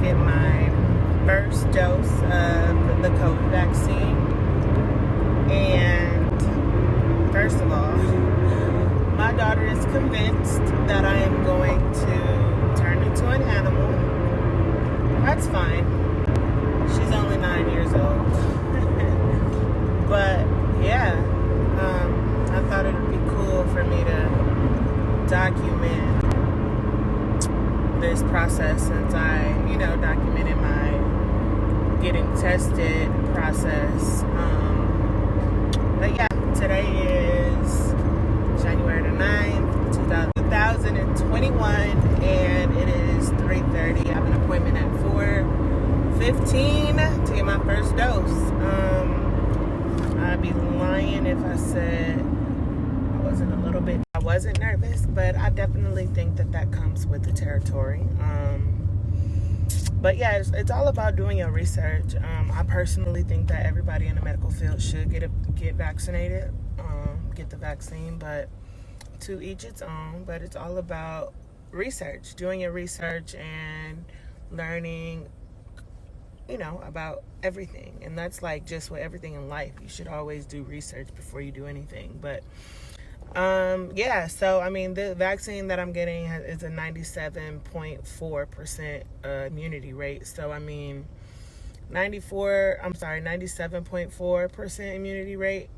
get my first dose of the COVID vaccine. And first of all, my daughter is convinced that I am going to turn into an animal. That's fine. She's only 9 years old. But yeah, I thought it would be cool for me to document this process, since I, documented my getting tested process. But yeah, today is January the 9th, 2021, and it is 3:30. I have an appointment at 4:15 to get my first dose. I'd be lying if I said I wasn't nervous, but I definitely think that comes with the territory. But yeah, it's all about doing your research. I personally think that everybody in the medical field should get vaccinated, get the vaccine, but to each its own. But it's all about research, doing your research and learning, about everything. And that's like just with everything in life. You should always do research before you do anything. But yeah, so the vaccine that I'm getting is a 97.4% immunity rate. So 97.4% immunity rate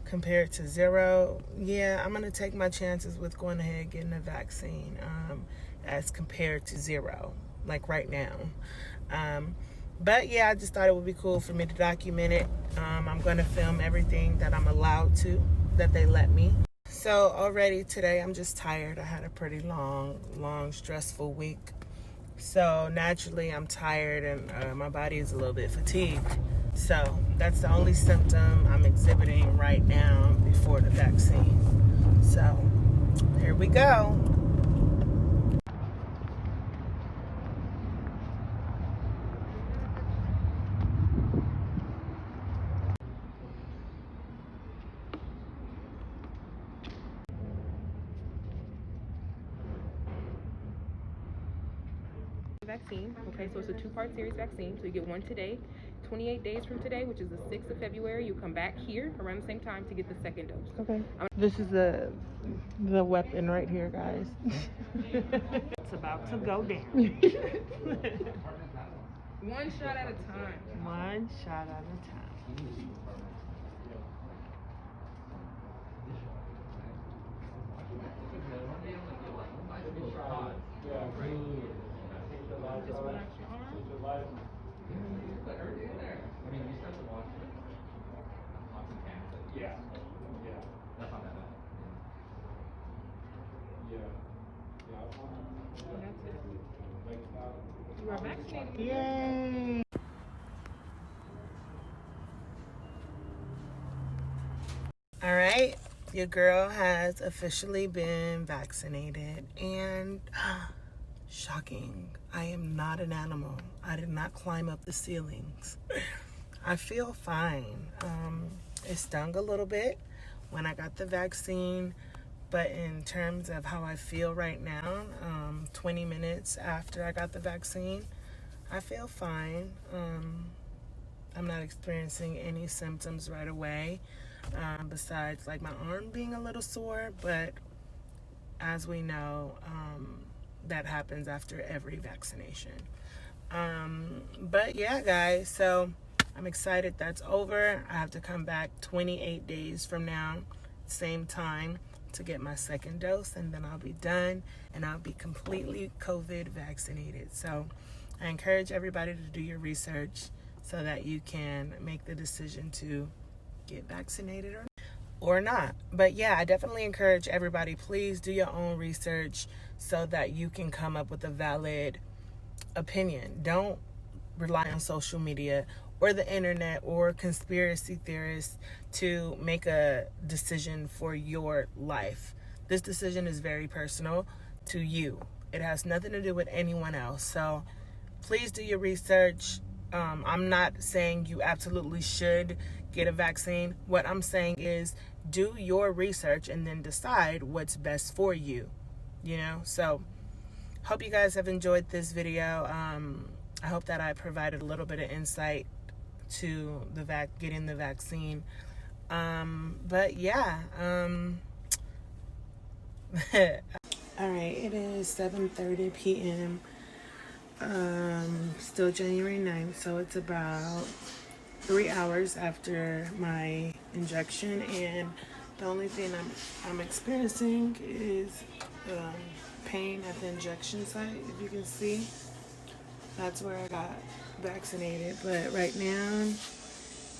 compared to 0. Yeah, I'm gonna take my chances with going ahead and getting the vaccine as compared to 0, like right now. But yeah, I just thought it would be cool for me to document it. I'm gonna film everything that I'm allowed to, that they let me. So already today, I'm just tired. I had a pretty long, stressful week. So naturally, I'm tired and my body is a little bit fatigued. So that's the only symptom I'm exhibiting right now before the vaccine. So here we go. Vaccine. Okay, so it's a 2-part series vaccine. So you get one today. 28 days from today, which is the 6th of February, you come back here around the same time to get the second dose. Okay. This is the weapon right here, guys. It's about to go down. One shot at a time. One shot at a time. Just relax your arm. Yeah. That's not that bad. Yeah. And that's it. You are vaccinated. Yay! All right, your girl has officially been vaccinated, and shocking, I am not an animal. I did not climb up the ceilings. I feel fine. It stung a little bit when I got the vaccine, but in terms of how I feel right now, 20 minutes after I got the vaccine, I feel fine. I'm not experiencing any symptoms right away, besides like my arm being a little sore, but as we know, that happens after every vaccination. But yeah, guys, so I'm excited that's over. I have to come back 28 days from now, same time, to get my second dose, and then I'll be done and I'll be completely COVID vaccinated. So I encourage everybody to do your research so that you can make the decision to get vaccinated or not. But yeah, I definitely encourage everybody, please do your own research so that you can come up with a valid opinion. Don't rely on social media or the internet or conspiracy theorists to make a decision for your life. This decision is very personal to you. It has nothing to do with anyone else. So please do your research. I'm not saying you absolutely should get a vaccine. What I'm saying is do your research and then decide what's best for you, So hope you guys have enjoyed this video. I hope that I provided a little bit of insight to the getting the vaccine. But yeah, all right, it is 7:30 p.m. Still January 9th, so it's about 3 hours after my injection, and the only thing I'm experiencing is pain at the injection site. If you can see, that's where I got vaccinated. But right now,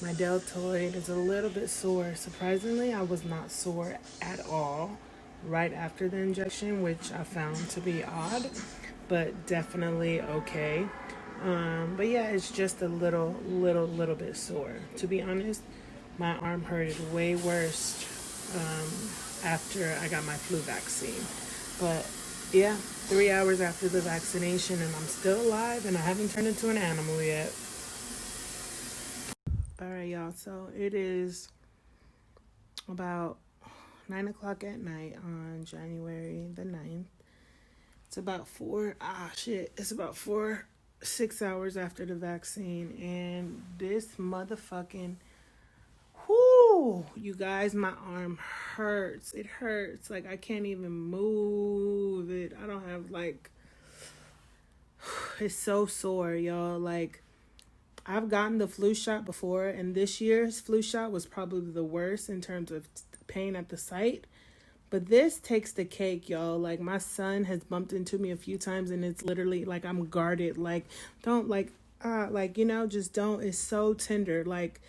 my deltoid is a little bit sore. Surprisingly, I was not sore at all right after the injection, which I found to be odd, but definitely okay. But yeah, it's just a little bit sore. To be honest, my arm hurted way worse after I got my flu vaccine. But yeah, 3 hours after the vaccination, and I'm still alive, and I haven't turned into an animal yet. All right, y'all. So it is about 9 o'clock at night on January the 9th. It's about 6 hours after the vaccine, and this motherfucking, you guys, my arm hurts. It hurts. Like, I can't even move it. I don't have, like, it's so sore, y'all. Like, I've gotten the flu shot before, and this year's flu shot was probably the worst in terms of pain at the site. But this takes the cake, y'all. Like, my son has bumped into me a few times, and it's literally like I'm guarded. Like, don't, just don't. It's so tender, like,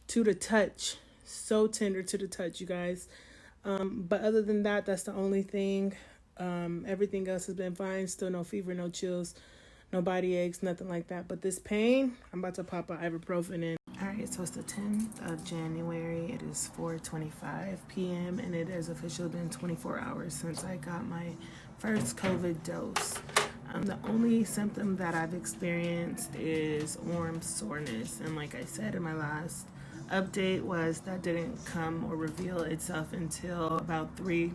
to the touch. So tender to the touch, you guys. But other than that, that's the only thing. Everything else has been fine. Still no fever, no chills, no body aches, nothing like that. But this pain, I'm about to pop an ibuprofen in. All right, so it's the 10th of January. It is 4:25 p.m. and it has officially been 24 hours since I got my first COVID dose. The only symptom that I've experienced is arm soreness. And like I said in my last update, was that didn't come or reveal itself until about 3-4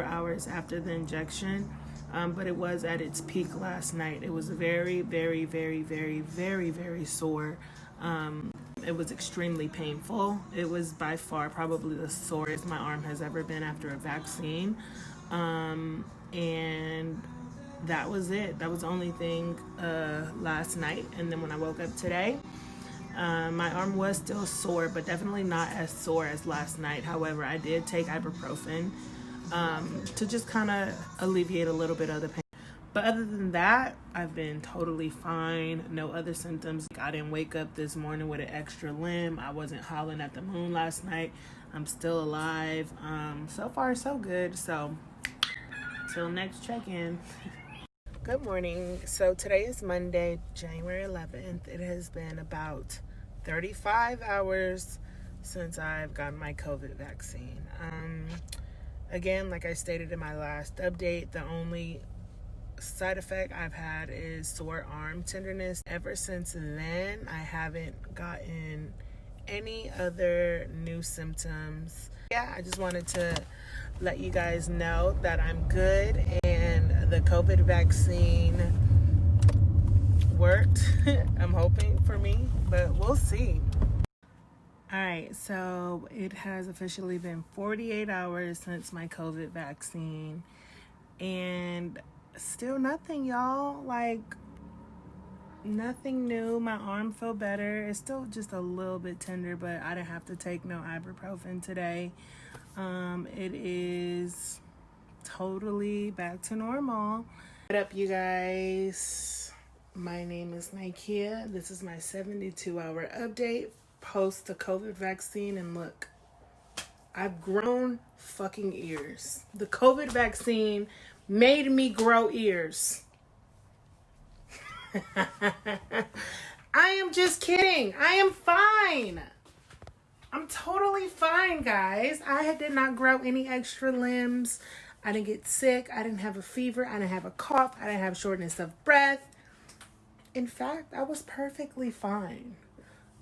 hours after the injection. But it was at its peak last night. It was very, very, very, very, very, very sore. It was extremely painful. It was by far probably the sorest my arm has ever been after a vaccine. And that was it. That was the only thing last night. And then when I woke up today, my arm was still sore, but definitely not as sore as last night. However, I did take ibuprofen to just kind of alleviate a little bit of the pain. But other than that, I've been totally fine. No other symptoms. I didn't wake up this morning with an extra limb. I wasn't howling at the moon last night. I'm still alive. So far, so good. So, till next check-in. Good morning. So today is Monday, January 11th. It has been about 35 hours since I've gotten my COVID vaccine. Again, like I stated in my last update, the only side effect I've had is sore arm tenderness. Ever since then, I haven't gotten any other new symptoms. Yeah, I just wanted to let you guys know that I'm good and the COVID vaccine worked. I'm hoping for me, but we'll see. All right, so it has officially been 48 hours since my COVID vaccine, and still nothing, y'all. Like, nothing new. My arm felt better. It's still just a little bit tender, but I didn't have to take no ibuprofen today. It is totally back to normal. What up, you guys? My name is Nikea. This is my 72-hour update post the COVID vaccine, and look, I've grown fucking ears. The COVID vaccine made me grow ears. I am just kidding. I am fine. I'm totally fine, guys. I did not grow any extra limbs. I didn't get sick. I didn't have a fever. I didn't have a cough. I didn't have shortness of breath. In fact, I was perfectly fine.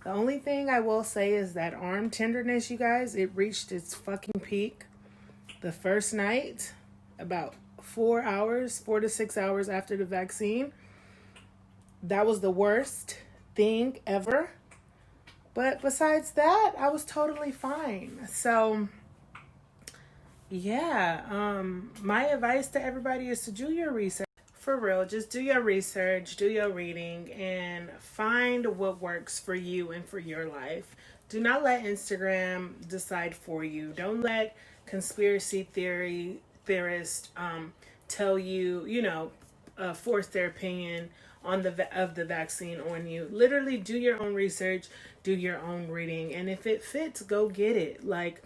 The only thing I will say is that arm tenderness, you guys, it reached its fucking peak the first night, about 4 to 6 hours after the vaccine. that was the worst thing ever. But besides that, I was totally fine. So, yeah, my advice to everybody is to do your research. For real, just do your research, do your reading, and find what works for you and for your life. Do not let Instagram decide for you. Don't let conspiracy theorists tell you, force their opinion on the vaccine on you. Literally, do your own research, do your own reading, and if it fits, go get it. Like,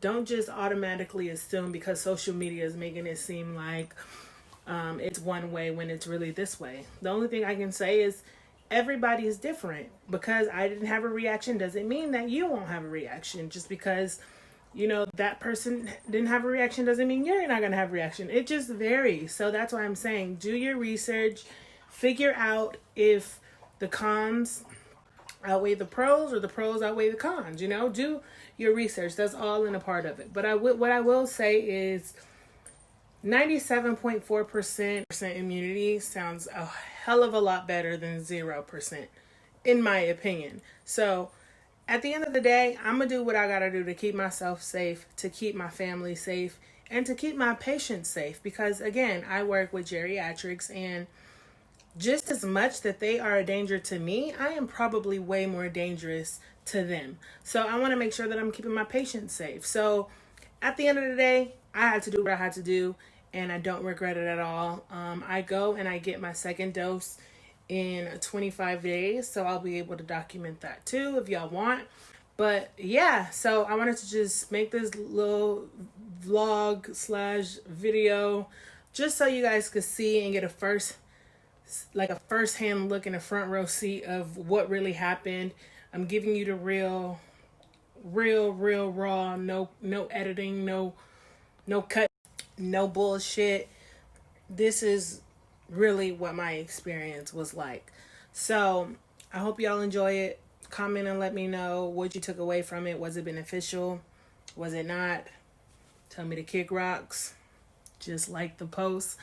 don't just automatically assume because social media is making it seem like it's one way when it's really this way. The only thing I can say is everybody is different. Because I didn't have a reaction doesn't mean that you won't have a reaction. Just because, that person didn't have a reaction doesn't mean you're not going to have a reaction. It just varies. So that's why I'm saying do your research, figure out if the cons outweigh the pros or the pros outweigh the cons. Do your research. That's all in a part of it. But what I will say is 97.4% immunity sounds a hell of a lot better than 0%, in my opinion. So, at the end of the day, I'm going to do what I got to do to keep myself safe, to keep my family safe, and to keep my patients safe. Because, again, I work with geriatrics, and just as much that they are a danger to me, I am probably way more dangerous to them. So, I want to make sure that I'm keeping my patients safe. So, at the end of the day, I had to do what I had to do, and I don't regret it at all. I go and I get my second dose in 25 days, so I'll be able to document that too if y'all want. But yeah, so I wanted to just make this little vlog / video just so you guys could see and get a first-hand look in the front row seat of what really happened. I'm giving you the real raw, no editing, no cut, no bullshit. This is really what my experience was like. So I hope y'all enjoy it. Comment and let me know what you took away from it. Was it beneficial? Was it not? Tell me to kick rocks. Just like the post.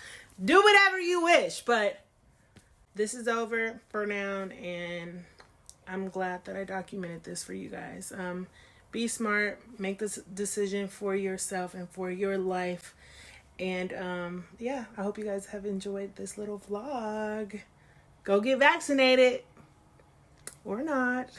Do whatever you wish. But this is over for now, and I'm glad that I documented this for you guys. Be smart. Make this decision for yourself and for your life. And yeah, I hope you guys have enjoyed this little vlog. Go get vaccinated or not.